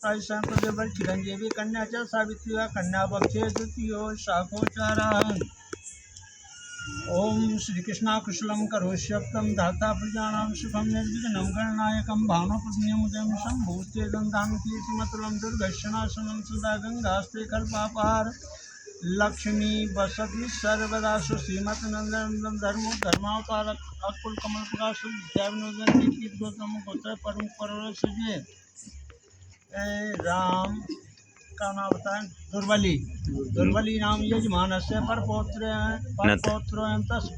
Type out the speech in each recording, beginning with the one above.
प्रदेवर चिरंजीवी कन्या च सावित्री कन्या पक्षे द्वितीयो शाखोचारः। ओम श्री कृष्णा कुशलम करोष्यप्तम धाता प्रजानां सुखम निर्विघ्नं गणनायकं भानुप्रज्ञमुदं शंभूते दन्तां कीर्तिमतुलं दुर्गशनाशनं सदा गंगास्ते कल्पापार लक्ष्मी वसति सर्वदा सुश्रीमत्नंदनंदन धर्मो धर्मावतार अकुल कमल प्रकाश विद्याविनोदन कीर्ति गौतम गोत्र परम परवर सजे राम का नाम बताएं। दुर्बली नाम यजमान से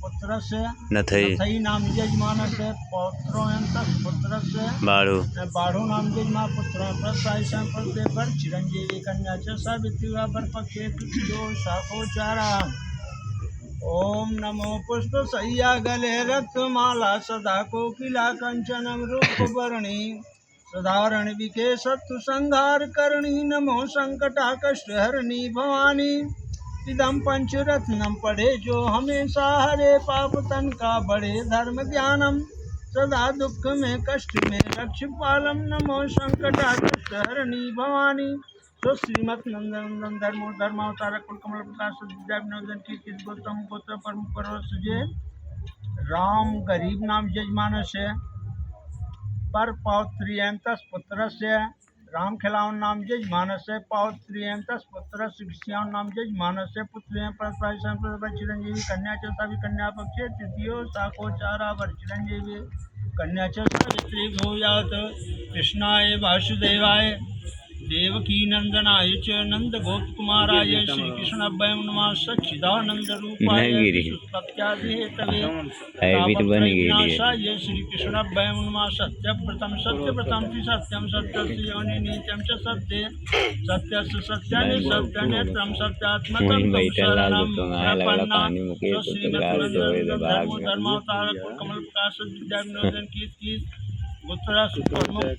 पुत्र से नथई नाम यजमान से पुत्र से बाढ़ो नाम यजमान पुत्र पर चिरंजीवी कन्या च सावित्री पर पक्षे जो शाखोचारा। ओम नमो पुष्प सैया गले रत्नमाला सदा कोकिला कंचनम रूप वर्णी सधारण विके सत्तु संहार करणी नमो संकटा कष्ट हरणी भवानी इदम पंचरत्नम पढ़े जो हमेशा हरे पाप तन का बड़े धर्म ज्ञानम सदा दुख में कष्ट में रक्ष पालम नमो संकटा कष्ट हरणी भवानी तो श्रीमत नंदन धर्मो धर्मावतार कुल कमल प्रकाश विद्या विनोदन की गौतम गोत्र परम परवश जे राम गरीब नाम यजमान से पर पौत्रियंतस पुत्र से राम खिलावन नाम यजमान से पौत्रियंतस पुत्र शिष्यान नाम यजमान से पुत्र पर चिरंजीवी कन्या चौथा कन्या पक्षे तृतीयो शाखोचारा पर चिरंजीवी कन्या सावित्री भूयात कृष्णाय वासुदेवाय देवकी नंदनाय च नंद गोप कुमाराय श्री कृष्ण अभयम नमः सच्चिदानंद रूपाय सत्यादि हेतवे तापत्रयविनाशाय श्री कृष्ण अभयम नमः सत्यव्रतम सत्यव्रतम सत्यम सत्यस्य योनि नित्यं च सत्ये सत्यस्य सत्यानि सत्यनेत्रं सत्यात्मकं शरणं प्रपन्ना श्रीमद् धर्मावतार कमल प्रकाश विद्या विनोदन की उत्तरा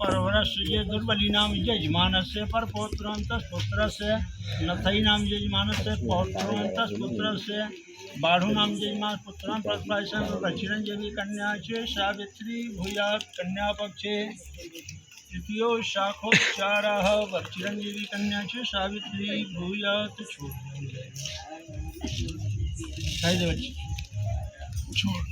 परवरस ये दुर्बली नाम यजमान से पर पौत्रंतस पुत्र से नथई नाम यजमान से पौत्रंतस पुत्र से बाढ़ो नाम यजमान पुत्र पर चिरंजीवी कन्या चे सावित्री भूया कन्या पक्षे तृतीयो शाखोचारः पर चिरंजीवी कन्या चे सावित्री भूया छोड़ छोड़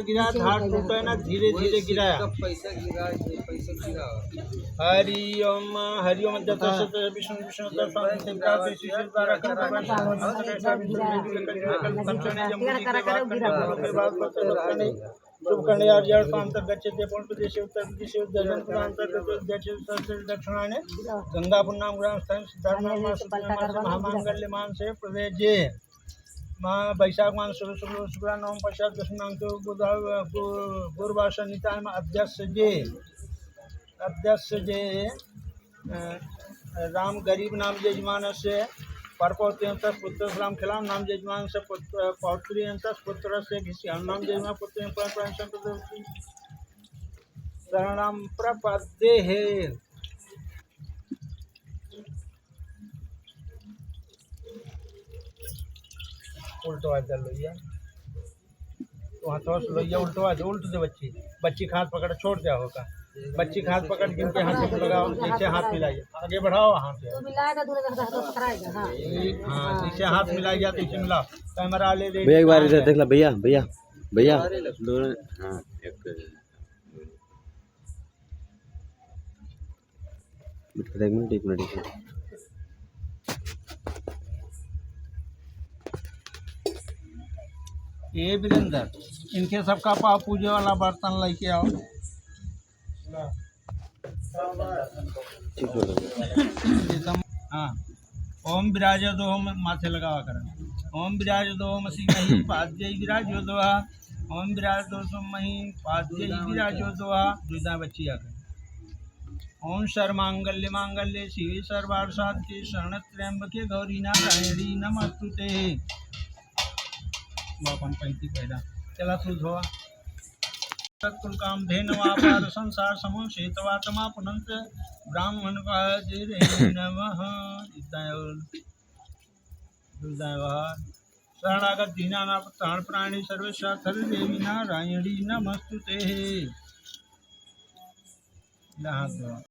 गिरा धार टूटा ना धीरे धीरे गिराया पैसा गिरा हरिओम हरिओम दत्त विष्णु विष्णु दक्षिणाने गंगापुर नाम ग्राम स्थान महामांगल्य मान से प्रवेजे माँ वैशाख मान शुक्ला नवम पश्चात दशमांग गुरुवार निताय में अध्यक्ष जे राम गरीब नाम यजमान से परपौत्रियंतस पुत्र राम खिलाम नाम यजमान से पौत्रियंतस पुत्र से घिसियान नाम यजमान पुत्र शरणाम प्रपद्ये है उल्टवा कर लोइया तो हाथों से लोइया उल्टवा दे उल्ट दे बच्ची हाथ पकड़ छोड़ दिया होगा बच्ची हाथ पकड़ जिनके हाथ में लगाओ नीचे हाथ मिलाइए आगे बढ़ाओ हाथ हाँ नीचे हाथ मिलाई जाए तो इसे मिलाओ कैमरा ले भैया एक बार इधर देख ला भैया भैया भैया दोनों हाँ एक मिनट ये वीरेंद्र इनके सबका पाप पूजे वाला बर्तन लेके आओ हाँ ओम विराजो दो माथे लगावा कर ओम विराजो दो मसी मही पाद्य विराजो दो ओम विराज दो मही पाद्य विराजो दो दुर्गा बच्ची आकर ओम सर्वमांगल्य मांगल्य शिवे सर्वार्थ साधके शरण त्र्यंबके गौरी नारायणी नमस्तुते बापन पैती पैदा चला शुद्ध हुआ कुल काम धेनवापार संसार समूह शेतवातमा पुनंत ब्राह्मण नमः शरणागत दीनानाथ प्राण प्राणी सर्वेशा देवी नारायणी नमस्तुते।